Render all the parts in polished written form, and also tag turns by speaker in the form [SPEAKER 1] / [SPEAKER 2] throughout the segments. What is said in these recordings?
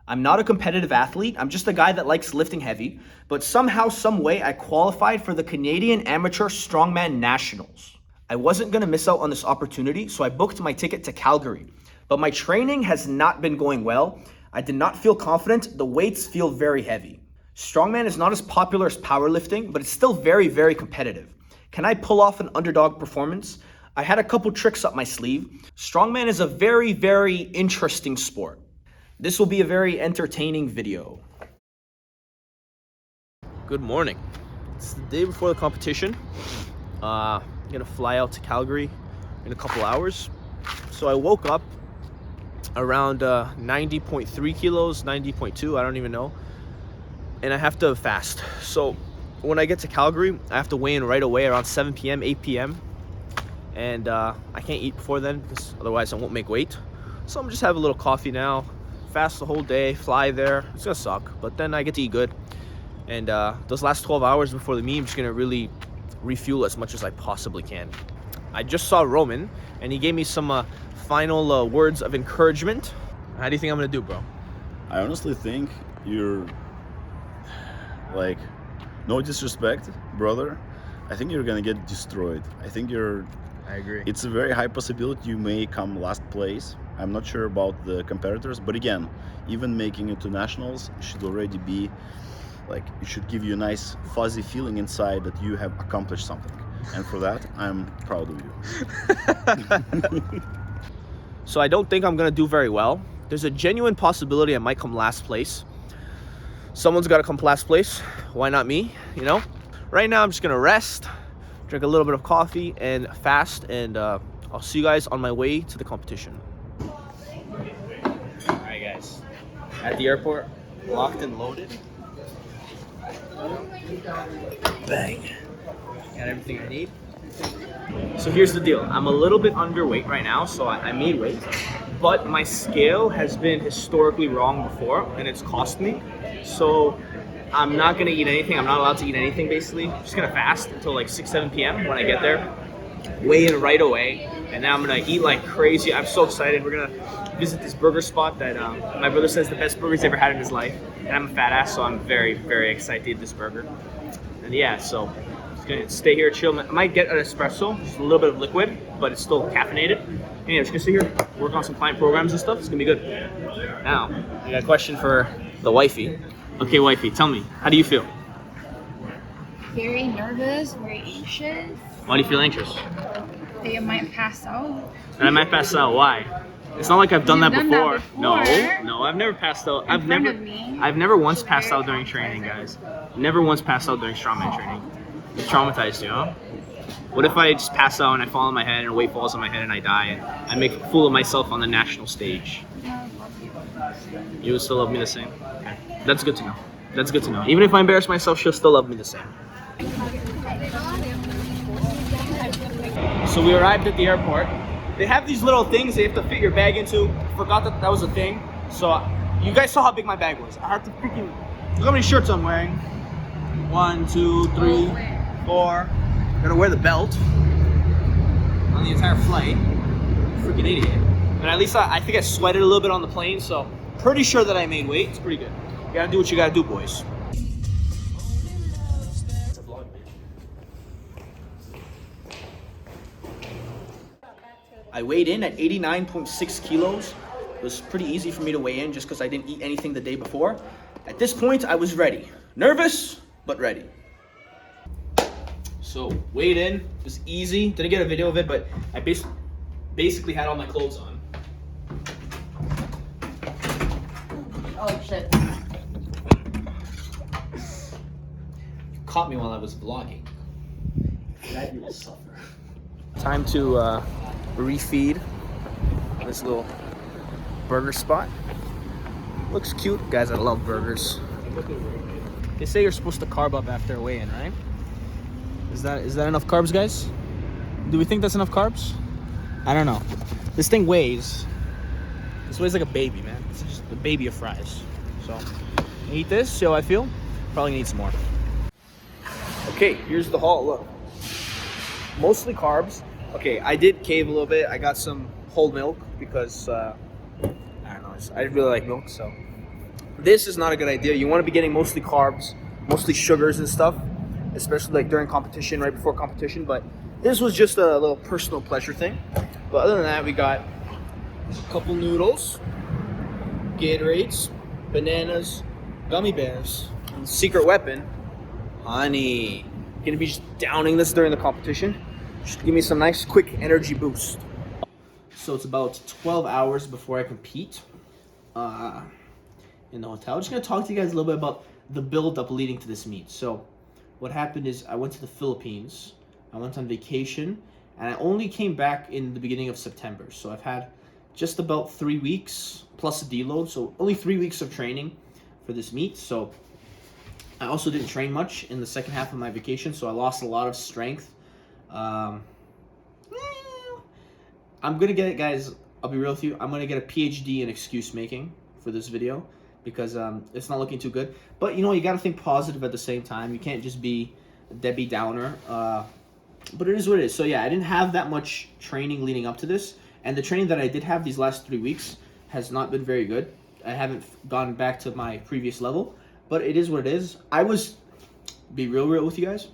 [SPEAKER 1] I'm not a competitive athlete, I'm just a guy that likes lifting heavy, but somehow, some way, I qualified for the Canadian Amateur Strongman Nationals. I wasn't gonna miss out on this opportunity, so I booked my ticket to Calgary. But my training has not been going well. I did not feel confident, the weights feel very heavy. Strongman is not as popular as powerlifting, but it's still very, very competitive. Can I pull off an underdog performance? I had a couple tricks up my sleeve. Strongman is a very, very interesting sport. This will be a very entertaining video. Good morning. It's the day before the competition. I'm gonna fly out to Calgary in a couple hours. So I woke up around 90.3 kilos, 90.2, I don't even know. And I have to fast. So when I get to Calgary, I have to weigh in right away around 7 p.m., 8 p.m. And I can't eat before then because otherwise I won't make weight. So I'm just have a little coffee now, fast the whole day, fly there. It's gonna suck, but then I get to eat good. And those last 12 hours before the meet, I'm just gonna really refuel as much as I possibly can. I just saw Roman and he gave me some final words of encouragement. How do you think I'm gonna do, bro?
[SPEAKER 2] I honestly think you're, like, no disrespect, brother, I think you're gonna get destroyed. I
[SPEAKER 1] agree.
[SPEAKER 2] It's a very high possibility you may come last place. I'm not sure about the competitors, but again, even making it to nationals should already be like, it should give you a nice fuzzy feeling inside that you have accomplished something. And for that, I'm proud of you.
[SPEAKER 1] So I don't think I'm gonna do very well. There's a genuine possibility I might come last place. Someone's gotta come last place. Why not me, you know? Right now I'm just gonna rest, drink a little bit of coffee and fast, and I'll see you guys on my way to the competition. All right, guys, at the airport, locked and loaded. Bang, got everything I need. So here's the deal, I'm a little bit underweight right now, so I made weight, but my scale has been historically wrong before and it's cost me. So I'm not gonna eat anything. I'm not allowed to eat anything, basically. I'm just gonna fast until like 6, 7 p.m. when I get there. Weigh in right away, and then I'm gonna eat like crazy. I'm so excited. We're gonna visit this burger spot that my brother says the best burger he's ever had in his life. And I'm a fat ass, so I'm very, very excited to eat this burger. And yeah, so just gonna stay here, chill. I might get an espresso, just a little bit of liquid, but it's still caffeinated. And yeah, just gonna sit here, work on some client programs and stuff. It's gonna be good. Now, I got a question for the wifey. Okay, wifey, tell me, how do you feel?
[SPEAKER 3] Very nervous, very anxious.
[SPEAKER 1] Why do you feel anxious?
[SPEAKER 3] That you might pass out.
[SPEAKER 1] And I might pass out. Why? It's not like I've done, that,
[SPEAKER 3] You've
[SPEAKER 1] before.
[SPEAKER 3] done that before.
[SPEAKER 1] No, I've never passed out.
[SPEAKER 3] In front of me.
[SPEAKER 1] I've never once passed out during training, guys. Never once passed out during strongman training. It traumatized you, huh? What if I just pass out and I fall on my head and a weight falls on my head and I die and I make a fool of myself on the national stage? You would still love me the same? Okay. That's good to know. That's good to know. Even if I embarrass myself, she'll still love me the same. So we arrived at the airport. They have these little things they have to fit your bag into. Forgot that that was a thing. So you guys saw how big my bag was. I have to freaking, look how many shirts I'm wearing. 1, 2, 3, 4. I'm gonna wear the belt on the entire flight. Freaking idiot. But at least I think I sweated a little bit on the plane, so pretty sure that I made weight. It's pretty good. You gotta do what you gotta do, boys. I weighed in at 89.6 kilos. It was pretty easy for me to weigh in just because I didn't eat anything the day before. At this point, I was ready. Nervous, but ready. So, weighed in, it was easy. Didn't get a video of it, but I basically had all my clothes on.
[SPEAKER 3] Oh shit.
[SPEAKER 1] You caught me while I was vlogging. That you will suffer. Time to refeed this little burger spot. Looks cute. Guys, I love burgers. They say you're supposed to carb up after a weigh-in, right? Is that enough carbs, guys? Do we think that's enough carbs? I don't know. This thing weighs like a baby, man. It's just a baby of fries. So, eat this, see how I feel. Probably need some more. Okay, here's the haul. Look, mostly carbs. Okay, I did cave a little bit. I got some whole milk because I don't know. I really like milk, so This is not a good idea. You want to be getting mostly carbs, mostly sugars and stuff, especially like during competition, right before competition. But this was just a little personal pleasure thing. But other than that, we got a couple noodles, Gatorades, bananas, gummy bears, and secret weapon, honey. Gonna be just downing this during the competition. Just give me some nice quick energy boost. So it's about 12 hours before I compete in the hotel. I'm just gonna talk to you guys a little bit about the build up leading to this meet. So what happened is I went to the Philippines. I went on vacation and I only came back in the beginning of September. So I've had just about 3 weeks plus a deload. So only 3 weeks of training for this meet. So I also didn't train much in the second half of my vacation. So I lost a lot of strength. I'm gonna get it, guys. I'll be real with you. I'm gonna get a PhD in excuse making for this video because it's not looking too good. But you know, you gotta think positive at the same time. You can't just be a Debbie Downer. But it is what it is. So yeah, I didn't have that much training leading up to this, and the training that I did have these last 3 weeks has not been very good. I haven't gone back to my previous level, but it is what it is. I was, be real with you guys,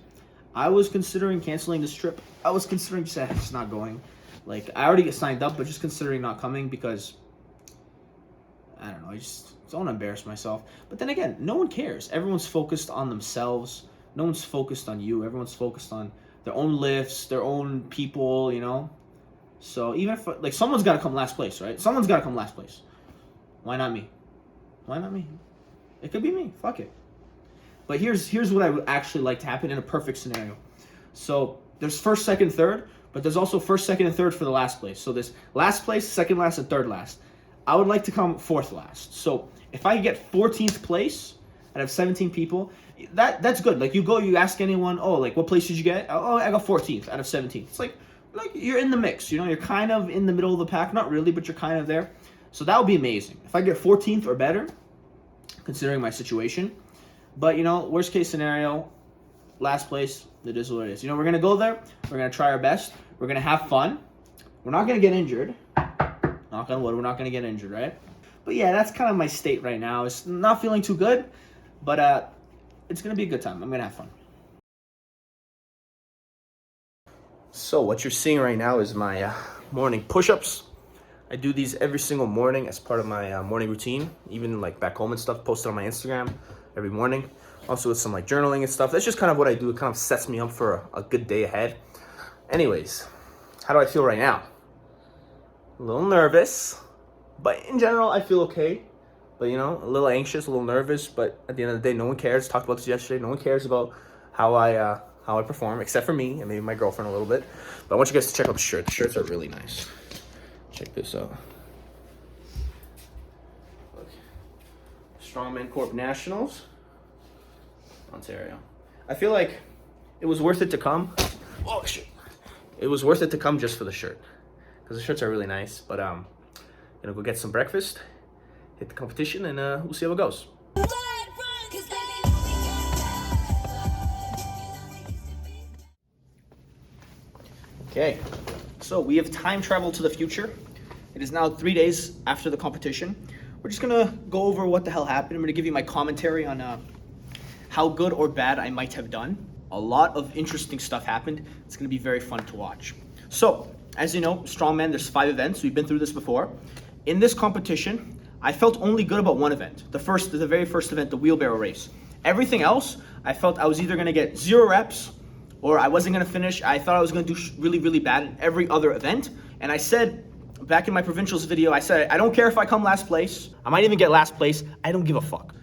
[SPEAKER 1] I was considering canceling this trip. I was considering just not going. Like, I already get signed up, but just considering not coming because, I don't know, I just don't want to embarrass myself. But then again, no one cares. Everyone's focused on themselves. No one's focused on you. Everyone's focused on their own lifts, their own people, you know? So even if, like, someone's got to come last place, right? Someone's got to come last place. Why not me? Why not me? It could be me. Fuck it. But here's what I would actually like to happen in a perfect scenario. So there's first, second, third, but there's also first, second, and third for the last place. So there's last place, second last, and third last. I would like to come fourth last. So if I get 14th place out of 17 people, that's good. Like, you go, you ask anyone, oh, like, what place did you get? Oh, I got 14th out of 17. It's like you're in the mix, you know? You're kind of in the middle of the pack. Not really, but you're kind of there. So that would be amazing. If I get 14th or better, considering my situation. But, you know, worst case scenario, last place, it is what it is. You know, we're going to go there. We're going to try our best. We're going to have fun. We're not going to get injured. Knock on wood, we're not going to get injured, right? But yeah, that's kind of my state right now. It's not feeling too good, but it's going to be a good time. I'm going to have fun. So what you're seeing right now is my morning push-ups. I do these every single morning as part of my morning routine, even like back home and stuff, posted on my Instagram every morning. Also with some like journaling and stuff. That's just kind of what I do. It kind of sets me up for a good day ahead. Anyways, how do I feel right now? A little nervous, but in general, I feel okay. But, you know, a little anxious, a little nervous, but at the end of the day, no one cares. Talked about this yesterday. No one cares about how I perform, except for me and maybe my girlfriend a little bit. But I want you guys to check out the shirt. The shirts are really nice. Check this out. Look. Strongman Corp Nationals, Ontario. I feel like it was worth it to come. Oh, shit. It was worth it to come just for the shirt. Because the shirts are really nice. But, gonna go get some breakfast, hit the competition, and we'll see how it goes. Okay, so we have time traveled to the future. It is now 3 days after the competition. We're just gonna go over what the hell happened. I'm gonna give you my commentary on how good or bad I might have done. A lot of interesting stuff happened. It's gonna be very fun to watch. So, as you know, Strongman, there's 5 events. We've been through this before. In this competition, I felt only good about one event. The very first event, the wheelbarrow race. Everything else, I felt I was either gonna get 0 reps or I wasn't gonna finish. I thought I was gonna do really, really bad in every other event. And I said, back in my provincials video, I said, I don't care if I come last place. I might even get last place. I don't give a fuck.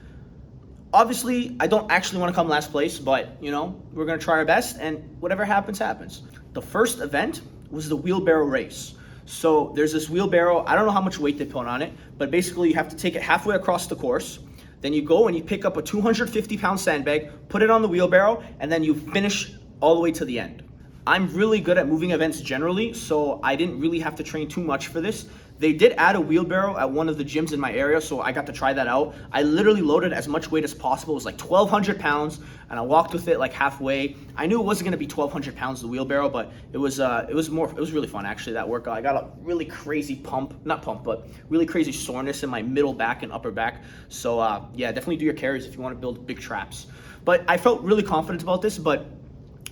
[SPEAKER 1] Obviously, I don't actually wanna come last place, but you know, we're gonna try our best and whatever happens, happens. The first event was the wheelbarrow race. So there's this wheelbarrow, I don't know how much weight they put on it, but basically you have to take it halfway across the course. Then you go and you pick up a 250-pound sandbag, put it on the wheelbarrow, and then you finish all the way to the end. I'm really good at moving events generally, so I didn't really have to train too much for this. They did add a wheelbarrow at one of the gyms in my area, so I got to try that out. I literally loaded as much weight as possible. It was like 1,200 pounds, and I walked with it like halfway. I knew it wasn't gonna be 1,200 pounds, the wheelbarrow, but it was really fun actually, that workout. I got a really crazy but really crazy soreness in my middle back and upper back. So yeah, definitely do your carries if you wanna build big traps. But I felt really confident about this, but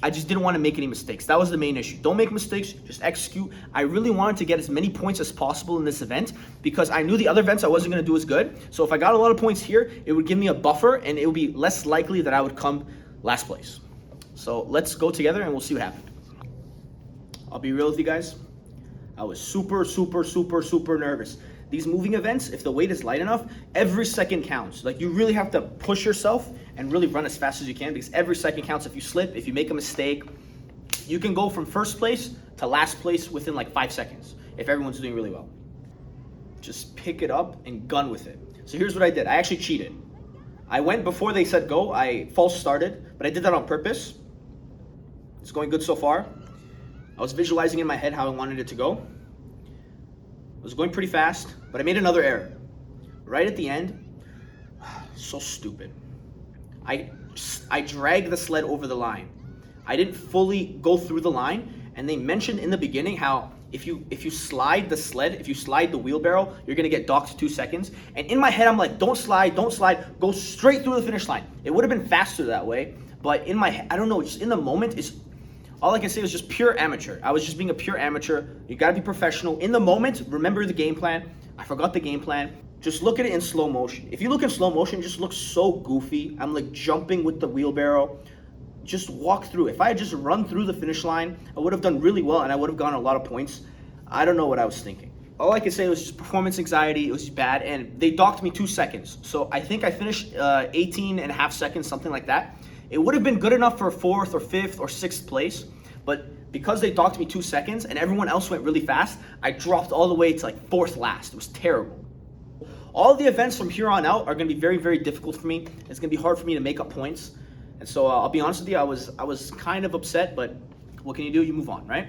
[SPEAKER 1] I just didn't want to make any mistakes. That was the main issue. Don't make mistakes, just execute. I really wanted to get as many points as possible in this event because I knew the other events I wasn't going to do as good. So if I got a lot of points here, it would give me a buffer and it would be less likely that I would come last place. So let's go together and we'll see what happened. I'll be real with you guys. I was super nervous. These moving events, if the weight is light enough, every second counts. Like, you really have to push yourself and really run as fast as you can because every second counts. If you slip, if you make a mistake, you can go from first place to last place within like 5 seconds if everyone's doing really well. Just pick it up and gun with it. So here's what I did. I actually cheated. I went before they said go. I false started, but I did that on purpose. It's going good so far. I was visualizing in my head how I wanted it to go. It was going pretty fast, but I made another error. Right at the end, so stupid. I dragged the sled over the line. I didn't fully go through the line, and they mentioned in the beginning how if you slide the sled, if you slide the wheelbarrow, you're gonna get docked 2 seconds. And in my head, I'm like, don't slide, go straight through the finish line. It would have been faster that way, but in my head, I don't know, just in the moment, all I can say was just pure amateur. I was just being a pure amateur. You gotta be professional. In the moment, remember the game plan. I forgot the game plan. Just look at it in slow motion. If you look in slow motion, it just looks so goofy. I'm like jumping with the wheelbarrow. Just walk through. If I had just run through the finish line, I would have done really well and I would have gotten a lot of points. I don't know what I was thinking. All I can say was just performance anxiety. It was bad, and they docked me 2 seconds. So I think I finished 18 and a half seconds, something like that. It would have been good enough for 4th or 5th or 6th place, but because they docked me 2 seconds and everyone else went really fast, I dropped all the way to like 4th last. It was terrible. All the events from here on out are gonna be very difficult for me. It's gonna be hard for me to make up points. And so I'll be honest with you, I was kind of upset, but what can you do? You move on, right?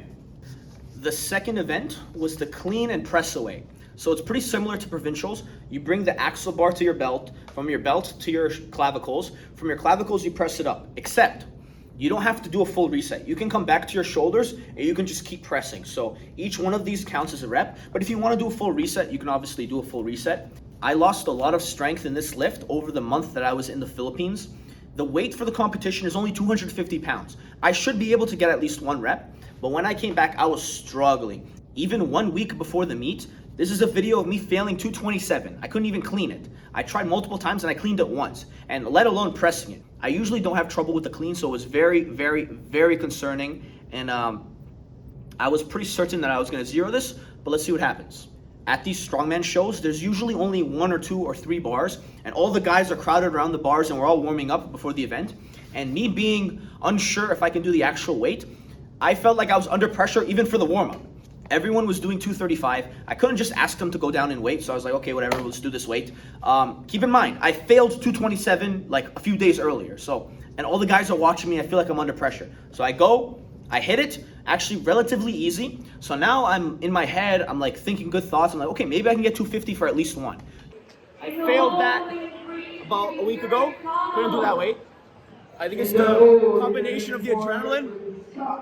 [SPEAKER 1] The second event was the clean and press away. So it's pretty similar to provincials. You bring the axle bar to your belt, from your belt to your clavicles. From your clavicles, you press it up, except you don't have to do a full reset. You can come back to your shoulders and you can just keep pressing. So each one of these counts as a rep, but if you want to do a full reset, you can obviously do a full reset. I lost a lot of strength in this lift over the month that I was in the Philippines. The weight for the competition is only 250 pounds. I should be able to get at least 1 rep, but when I came back, I was struggling. Even 1 week before the meet, this is a video of me failing 227. I couldn't even clean it. I tried multiple times and I cleaned it once, and let alone pressing it. I usually don't have trouble with the clean, so it was very concerning, and I was pretty certain that I was gonna zero this, but let's see what happens. At these strongman shows, there's usually only 1 or 2 or 3 bars, and all the guys are crowded around the bars and we're all warming up before the event. And me being unsure if I can do the actual weight, I felt like I was under pressure even for the warm-up. Everyone was doing 235. I couldn't just ask them to go down in weight, so I was like, okay, whatever, let's do this weight. Keep in mind, I failed 227 like a few days earlier, and all the guys are watching me. I feel like I'm under pressure. So I go, I hit it, actually relatively easy. So now I'm in my head, I'm like thinking good thoughts. I'm like, okay, maybe I can get 250 for at least 1. I failed that about a week ago. Couldn't do that weight. I think it's the combination of the adrenaline,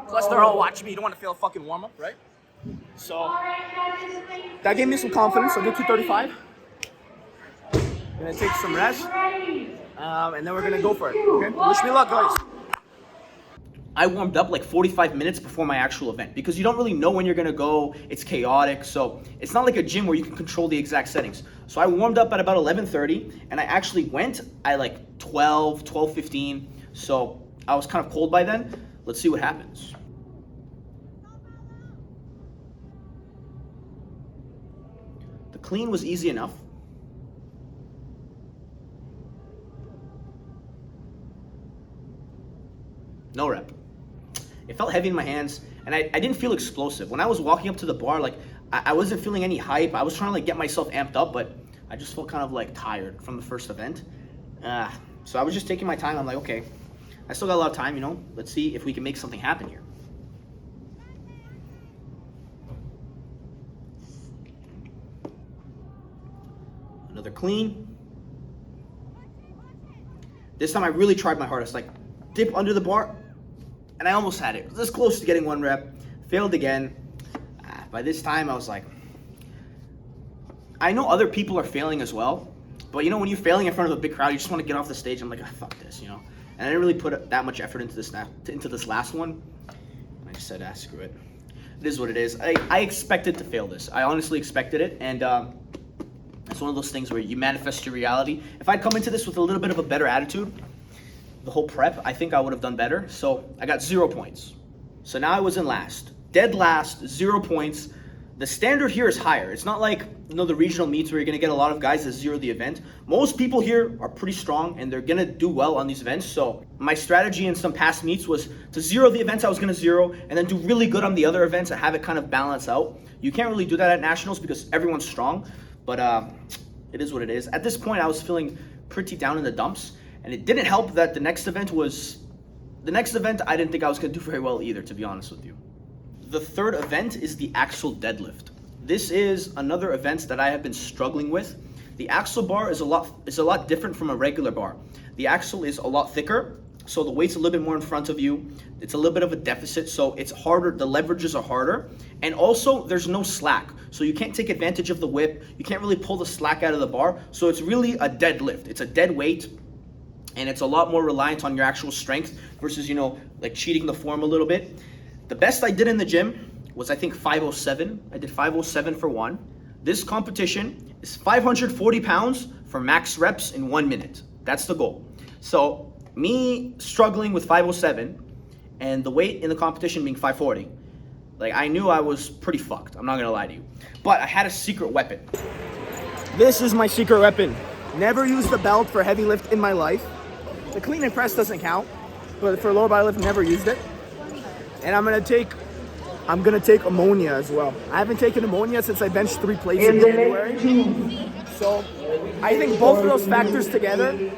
[SPEAKER 1] plus they're all watching me. You don't want to fail a fucking warm-up, right? So that gave me some confidence. I did 235. Gonna take some rest, and then we're gonna go for it. Okay, wish me luck, guys. I warmed up like 45 minutes before my actual event because you don't really know when you're gonna go. It's chaotic, so it's not like a gym where you can control the exact settings. So I warmed up at about 11:30, and I actually went at like 12:15. So I was kind of cold by then. Let's see what happens. The clean was easy enough. No rep. It felt heavy in my hands, and I didn't feel explosive. When I was walking up to the bar, like I wasn't feeling any hype. I was trying to like get myself amped up, but I just felt kind of like tired from the first event. So I was just taking my time. I'm like, okay, I still got a lot of time, you know? Let's see if we can make something happen here. clean. This time I really tried my hardest, like dip under the bar, and I almost had it. It was this close to getting 1 rep, failed again. By this time I was like, I know other people are failing as well, but you know, when you're failing in front of a big crowd, you just want to get off the stage. I'm like, ah, fuck this, you know? And I didn't really put that much effort into this last one. I just said, screw it. It is what it is. I expected to fail this. I honestly expected it, and it's one of those things where you manifest your reality. If I'd come into this with a little bit of a better attitude, the whole prep, I think I would have done better. So I got 0 points. So now I was in last. Dead last, 0 points. The standard here is higher. It's not like, you know, the regional meets where you're gonna get a lot of guys that zero the event. Most people here are pretty strong and they're gonna do well on these events. So my strategy in some past meets was to zero the events I was gonna zero and then do really good on the other events and have it kind of balance out. You can't really do that at nationals because everyone's strong, but it is what it is. At this point, I was feeling pretty down in the dumps, and it didn't help that the next event I didn't think I was gonna do very well either, to be honest with you. The third event is the axle deadlift. This is another event that I have been struggling with. The axle bar is a lot different from a regular bar. The axle is a lot thicker, so the weight's a little bit more in front of you. It's a little bit of a deficit, so it's harder, the leverages are harder. And also, there's no slack, so you can't take advantage of the whip. You can't really pull the slack out of the bar, so it's really a deadlift. It's a dead weight, and it's a lot more reliant on your actual strength versus, you know, like cheating the form a little bit. The best I did in the gym was, I think, 507. I did 507 for 1. This competition is 540 pounds for max reps in 1 minute. That's the goal. So me struggling with 507 and the weight in the competition being 540, like, I knew I was pretty fucked. I'm not gonna lie to you. But I had a secret weapon. This is my secret weapon. Never used the belt for heavy lift in my life. The clean and press doesn't count, but for lower body lift, never used it. And I'm gonna take ammonia as well. I haven't taken ammonia since I benched 3 plates in January. So I think both of those factors together,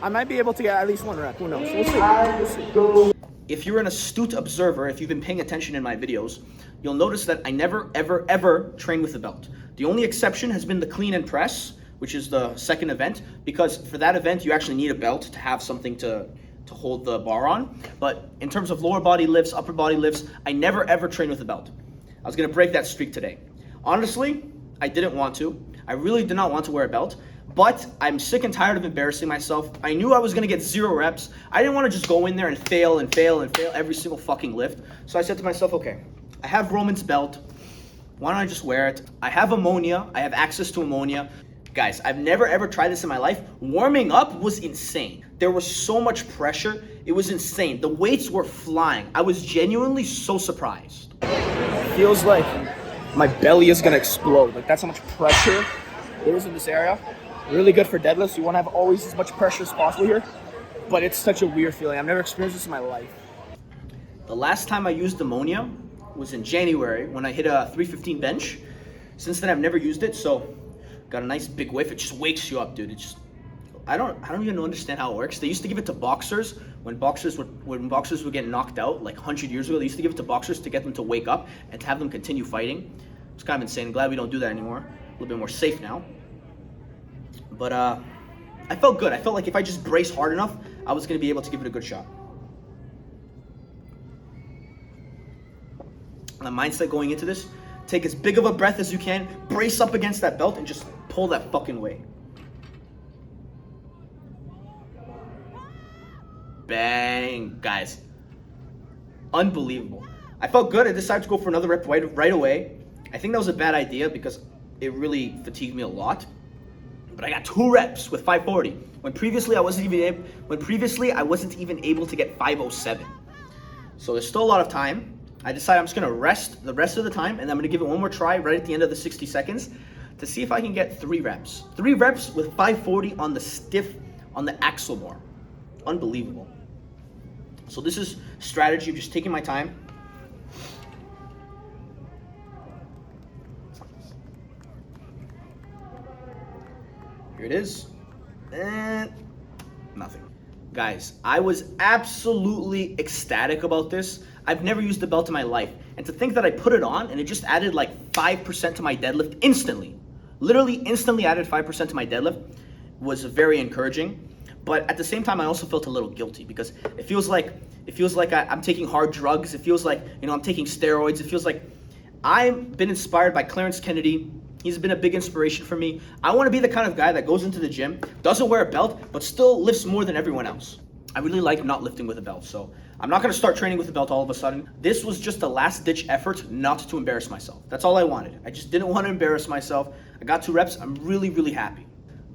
[SPEAKER 1] I might be able to get at least 1 rep. Who knows? We'll see. If you're an astute observer, if you've been paying attention in my videos, you'll notice that I never, ever, ever train with a belt. The only exception has been the clean and press, which is the second event, because for that event, you actually need a belt to have something to hold the bar on. But in terms of lower body lifts, upper body lifts, I never ever train with a belt. I was gonna break that streak today. Honestly, I didn't want to. I really did not want to wear a belt, but I'm sick and tired of embarrassing myself. I knew I was gonna get 0 reps. I didn't wanna just go in there and fail every single fucking lift. So I said to myself, okay, I have Roman's belt. Why don't I just wear it? I have ammonia, I have access to ammonia. Guys, I've never ever tried this in my life. Warming up was insane. There was so much pressure. It was insane. The weights were flying. I was genuinely so surprised. Feels like my belly is gonna explode. Like, that's how much pressure there is in this area. Really good for deadlifts. You wanna have always as much pressure as possible here, but it's such a weird feeling. I've never experienced this in my life. The last time I used ammonia was in January when I hit a 315 bench. Since then, I've never used it, so got a nice big whiff. It just wakes you up, dude. It just, I don't even understand how it works. They used to give it to boxers when boxers would get knocked out like 100 years ago. They used to give it to boxers to get them to wake up and to have them continue fighting. It's kind of insane. I'm glad we don't do that anymore. A little bit more safe now. But I felt good. I felt like if I just braced hard enough, I was gonna be able to give it a good shot. My mindset going into this: take as big of a breath as you can, brace up against that belt, and just pull that fucking weight. Bang, guys. Unbelievable. I felt good. I decided to go for another rep right away. I think that was a bad idea because it really fatigued me a lot. But I got 2 reps with 540. When previously I wasn't even able to get 507. So there's still a lot of time. I decided I'm just gonna rest the rest of the time, and I'm gonna give it one more try right at the end of the 60 seconds to see if I can get 3 reps. 3 reps with 540 on the axle bar. Unbelievable. So this is strategy of just taking my time. Here it is. And nothing. Guys, I was absolutely ecstatic about this. I've never used a belt in my life. And to think that I put it on and it just added like 5% to my deadlift instantly. literally instantly added 5% to my deadlift, was very encouraging. But at the same time, I also felt a little guilty because it feels like I'm taking hard drugs. It feels like, you know, I'm taking steroids. It feels like I've been inspired by Clarence Kennedy. He's been a big inspiration for me. I want to be the kind of guy that goes into the gym, doesn't wear a belt, but still lifts more than everyone else. I really like not lifting with a belt, so I'm not going to start training with a belt all of a sudden. This was just a last-ditch effort not to embarrass myself. That's all I wanted. I just didn't want to embarrass myself. I got 2 reps. I'm really, really happy.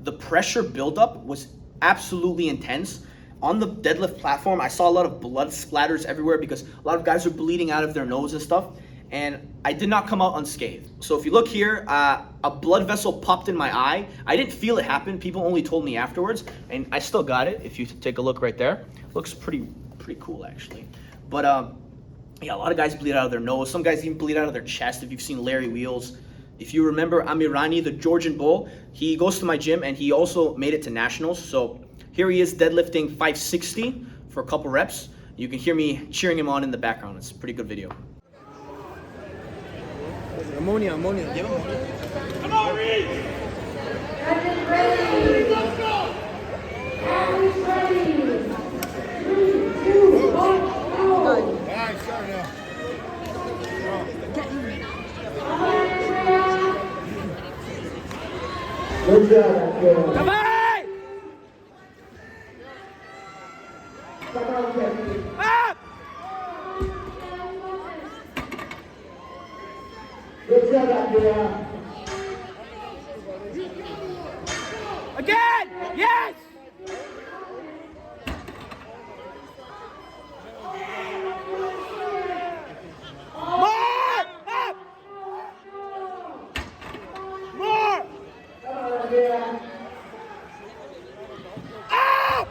[SPEAKER 1] The pressure buildup was absolutely intense. On the deadlift platform, I saw a lot of blood splatters everywhere because a lot of guys are bleeding out of their nose and stuff, and I did not come out unscathed. So if you look here, a blood vessel popped in my eye. I didn't feel it happen. People only told me afterwards, and I still got it. If you take a look right there, looks pretty cool actually. But yeah, a lot of guys bleed out of their nose. Some guys even bleed out of their chest. If you've seen Larry Wheels. If you remember Amirani, the Georgian bull, he goes to my gym and he also made it to nationals. So here he is deadlifting 560 for a couple reps. You can hear me cheering him on in the background. It's a pretty good video. Ammonia, give him ammonia. Come on, Reed! Let's go! Come on! Up! Again! Yes! More! Up! More! Up!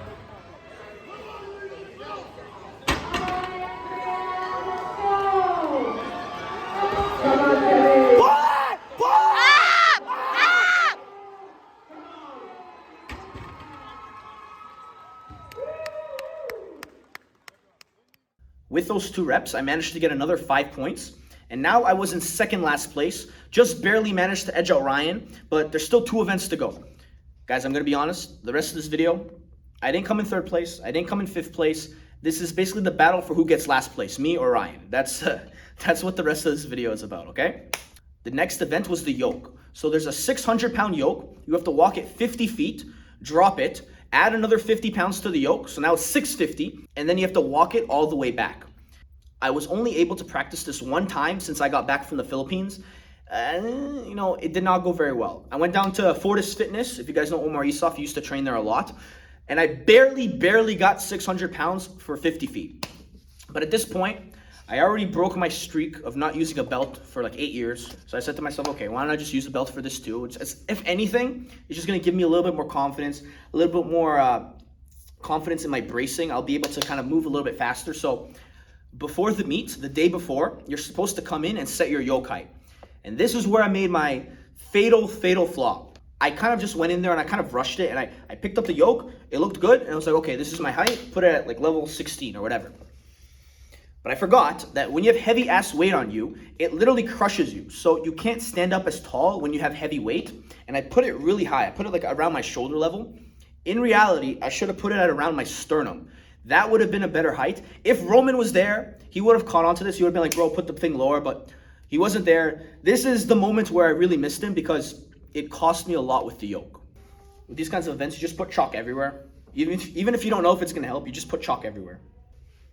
[SPEAKER 1] With those 2 reps, I managed to get another 5 points, and now I was in second last place, just barely managed to edge out Ryan, but there's still 2 events to go. Guys, I'm gonna be honest, the rest of this video, I didn't come in 3rd place, I didn't come in 5th place. This is basically the battle for who gets last place, me or Ryan. That's what the rest of this video is about, okay? The next event was the yoke. So there's a 600-pound yoke. You have to walk it 50 feet, drop it, add another 50 pounds to the yoke, so now it's 650, and then you have to walk it all the way back. I was only able to practice this one time since I got back from the Philippines, and you know, it did not go very well. I went down to Fortis Fitness. If you guys know Omar Isaf, he used to train there a lot, and I barely got 600 pounds for 50 feet. But at this point, I already broke my streak of not using a belt for like 8 years. So I said to myself, okay, why don't I just use a belt for this too? If anything, it's just gonna give me a little bit more confidence, a little bit more confidence in my bracing. I'll be able to kind of move a little bit faster. So before the meet, the day before, you're supposed to come in and set your yoke height. And this is where I made my fatal flaw. I kind of just went in there and I kind of rushed it, and I picked up the yoke. It looked good, and I was like, okay, this is my height. Put it at like level 16 or whatever. But I forgot that when you have heavy ass weight on you, it literally crushes you. So you can't stand up as tall when you have heavy weight. And I put it really high. I put it like around my shoulder level. In reality, I should have put it at around my sternum. That would have been a better height. If Roman was there, he would have caught onto this. He would have been like, bro, put the thing lower, but he wasn't there. This is the moment where I really missed him because it cost me a lot with the yoke. With these kinds of events, you just put chalk everywhere. Even if you don't know if it's gonna help, you just put chalk everywhere.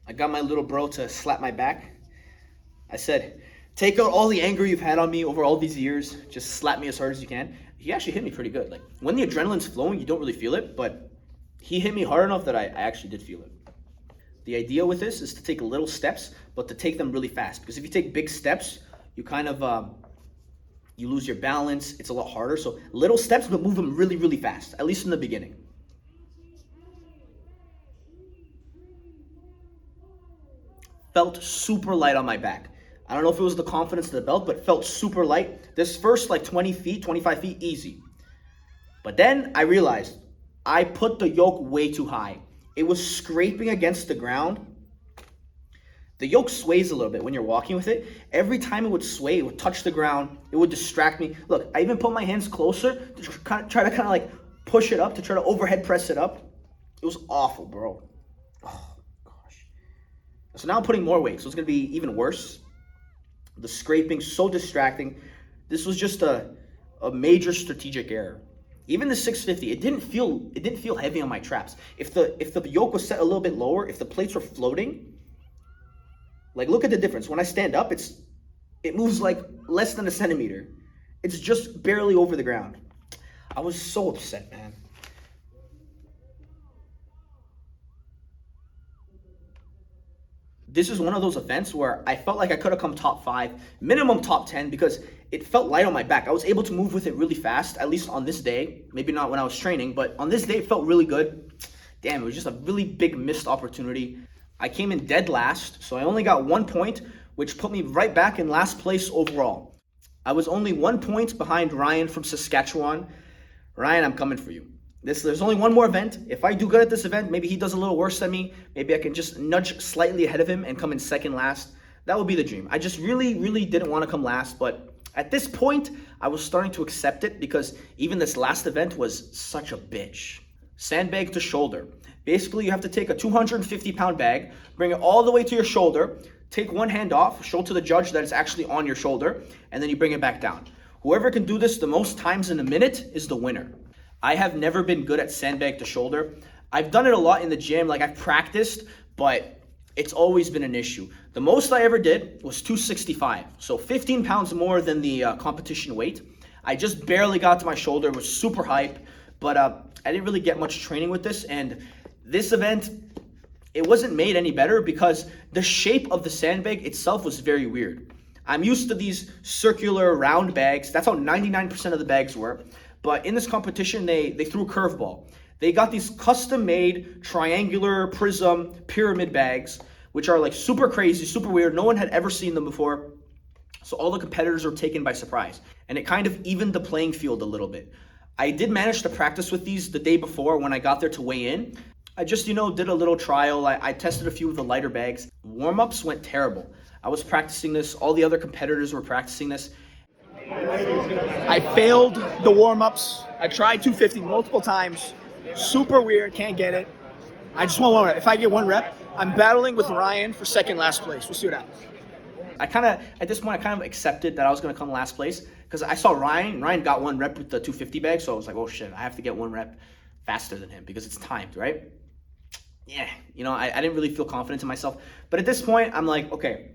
[SPEAKER 1] I got my little bro to slap my back. I said, take out all the anger you've had on me over all these years. Just slap me as hard as you can. He actually hit me pretty good. Like when the adrenaline's flowing, you don't really feel it, but he hit me hard enough that I actually did feel it. The idea with this is to take little steps, but to take them really fast. Because if you take big steps, you kind of, you lose your balance. It's a lot harder. So little steps, but move them really fast, at least in the beginning. Felt super light on my back. I don't know if it was the confidence of the belt, but it felt super light. This first like 20 feet, 25 feet, easy. But then I realized I put the yoke way too high. It was scraping against the ground. The yoke sways a little bit when you're walking with it. Every time it would sway, it would touch the ground. It would distract me. Look, I even put my hands closer to try to kind of like push it up, to try to overhead press it up. It was awful, bro. Oh, gosh. So now I'm putting more weight, so it's going to be even worse. The scraping, so distracting. This was just a major strategic error. Even the 650, it didn't feel heavy on my traps. If the yoke was set a little bit lower, if the plates were floating, like look at the difference. When I stand up, it moves like less than a centimeter. It's just barely over the ground. I was so upset, man. This is one of those events where I felt like I could have come top 5, minimum top 10, because it felt light on my back. I was able to move with it really fast, at least on this day. Maybe not when I was training, but on this day it felt really good. Damn, it was just a really big missed opportunity. I came in dead last, so I only got 1 point, which put me right back in last place overall. I was only 1 point behind Ryan from Saskatchewan. Ryan, I'm coming for you. There's only one more event. If I do good at this event, maybe he does a little worse than me. Maybe I can just nudge slightly ahead of him and come in second last. That would be the dream. I just really didn't want to come last, but at this point, I was starting to accept it because even this last event was such a bitch. Sandbag to shoulder. Basically, you have to take a 250-pound bag, bring it all the way to your shoulder, take one hand off, show to the judge that it's actually on your shoulder, and then you bring it back down. Whoever can do this the most times in a minute is the winner. I have never been good at sandbag to shoulder. I've done it a lot in the gym, like I've practiced, but it's always been an issue. The most I ever did was 265, so 15 pounds more than the competition weight. I just barely got to my shoulder, was super hype, but I didn't really get much training with this, and this event, it wasn't made any better because the shape of the sandbag itself was very weird. I'm used to these circular round bags. That's how 99% of the bags were. But in this competition, they threw a curveball. They got these custom-made triangular prism pyramid bags, which are like super crazy, super weird. No one had ever seen them before. So all the competitors were taken by surprise. And it kind of evened the playing field a little bit. I did manage to practice with these the day before when I got there to weigh in. I just, did a little trial. I tested a few of the lighter bags. Warm-ups went terrible. I was practicing this. All the other competitors were practicing this. I failed the warm-ups. I tried 250 multiple times. Super weird, can't get it. I just want 1 rep. If I get 1 rep, I'm battling with Ryan for second last place. We'll see what happens. At this point, I kind of accepted that I was going to come last place because I saw Ryan. Ryan got 1 rep with the 250 bag, so I was like, oh shit, I have to get 1 rep faster than him because it's timed, right? Yeah, I didn't really feel confident in myself. But at this point, I'm like, okay,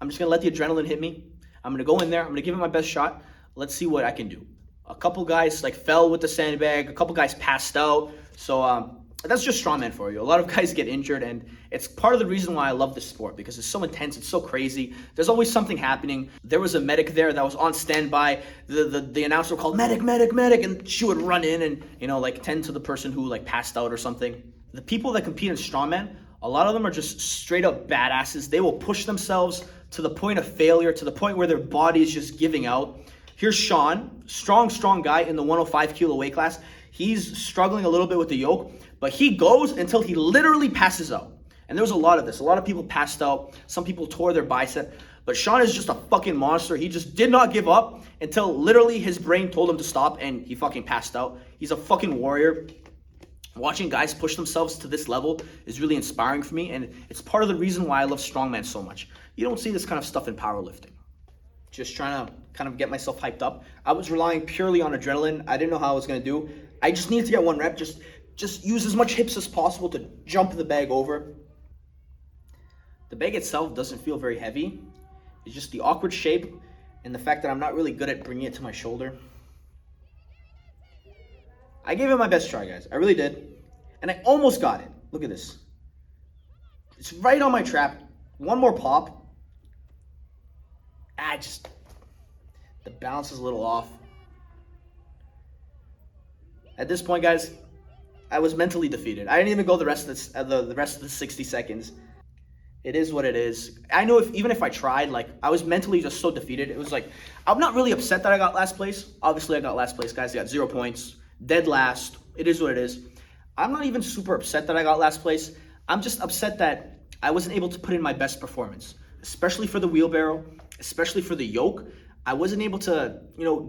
[SPEAKER 1] I'm just going to let the adrenaline hit me. I'm going to go in there. I'm going to give it my best shot. Let's see what I can do. A couple guys fell with the sandbag. A couple guys passed out. So that's just strongman for you. A lot of guys get injured, and it's part of the reason why I love this sport because it's so intense. It's so crazy. There's always something happening. There was a medic there that was on standby. The announcer called medic, medic, medic, and she would run in and tend to the person who passed out or something. The people that compete in strongman, a lot of them are just straight up badasses. They will push themselves to the point of failure, to the point where their body is just giving out. Here's Sean, strong guy in the 105 kilo weight class. He's struggling a little bit with the yoke, but he goes until he literally passes out. And there was a lot of this. A lot of people passed out. Some people tore their bicep. But Sean is just a fucking monster. He just did not give up until literally his brain told him to stop and he fucking passed out. He's a fucking warrior. Watching guys push themselves to this level is really inspiring for me, and it's part of the reason why I love strongman so much. You don't see this kind of stuff in powerlifting. Just trying to kind of get myself hyped up. I was relying purely on adrenaline. I didn't know how I was going to do. I just needed to get 1 rep. Just use as much hips as possible to jump the bag over. The bag itself doesn't feel very heavy. It's just the awkward shape and the fact that I'm not really good at bringing it to my shoulder. I gave it my best try, guys. I really did. And I almost got it. Look at this. It's right on my trap. 1 more pop. The balance is a little off. At this point, guys, I was mentally defeated. I didn't even go the rest of the 60 seconds. It is what it is. I know even if I tried, I was mentally just so defeated. It was I'm not really upset that I got last place. Obviously, I got last place, guys. I got 0 points. Dead last. It is what it is. I'm not even super upset that I got last place. I'm just upset that I wasn't able to put in my best performance, especially for the wheelbarrow, especially for the yoke. I wasn't able to,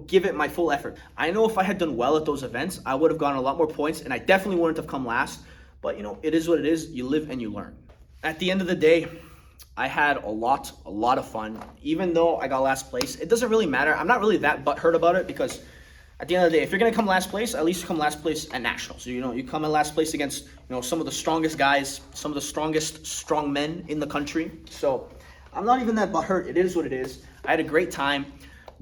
[SPEAKER 1] give it my full effort. I know if I had done well at those events, I would have gotten a lot more points, and I definitely wouldn't have come last. But, it is what it is. You live and you learn. At the end of the day, I had a lot of fun. Even though I got last place, it doesn't really matter. I'm not really that butthurt about it, because at the end of the day, if you're gonna come last place, at least you come last place at nationals. So, you come in last place against, some of the strongest guys, some of the strongest strong men in the country. So I'm not even that butthurt. It is what it is. I had a great time.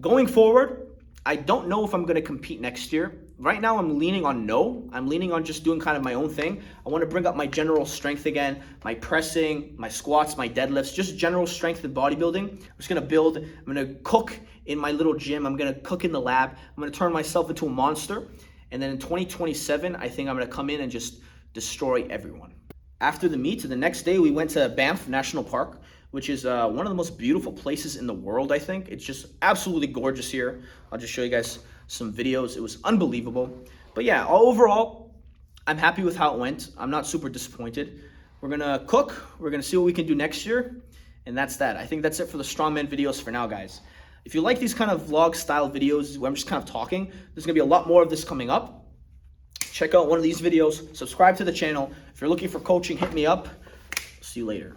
[SPEAKER 1] Going forward, I don't know if I'm gonna compete next year. Right now, I'm leaning on no. I'm leaning on just doing kind of my own thing. I want to bring up my general strength again, my pressing, my squats, my deadlifts, just general strength and bodybuilding. I'm just gonna build. I'm gonna cook in my little gym. I'm gonna cook in the lab. I'm gonna turn myself into a monster. And then in 2027, I think I'm gonna come in and just destroy everyone. After the meet, the next day, we went to Banff National Park, which is one of the most beautiful places in the world, I think. It's just absolutely gorgeous here. I'll just show you guys some videos. It was unbelievable. But yeah, overall, I'm happy with how it went. I'm not super disappointed. We're gonna cook. We're gonna see what we can do next year. And that's that. I think that's it for the strongman videos for now, guys. If you like these kind of vlog style videos where I'm just kind of talking, there's gonna be a lot more of this coming up. Check out one of these videos. Subscribe to the channel. If you're looking for coaching, hit me up. See you later.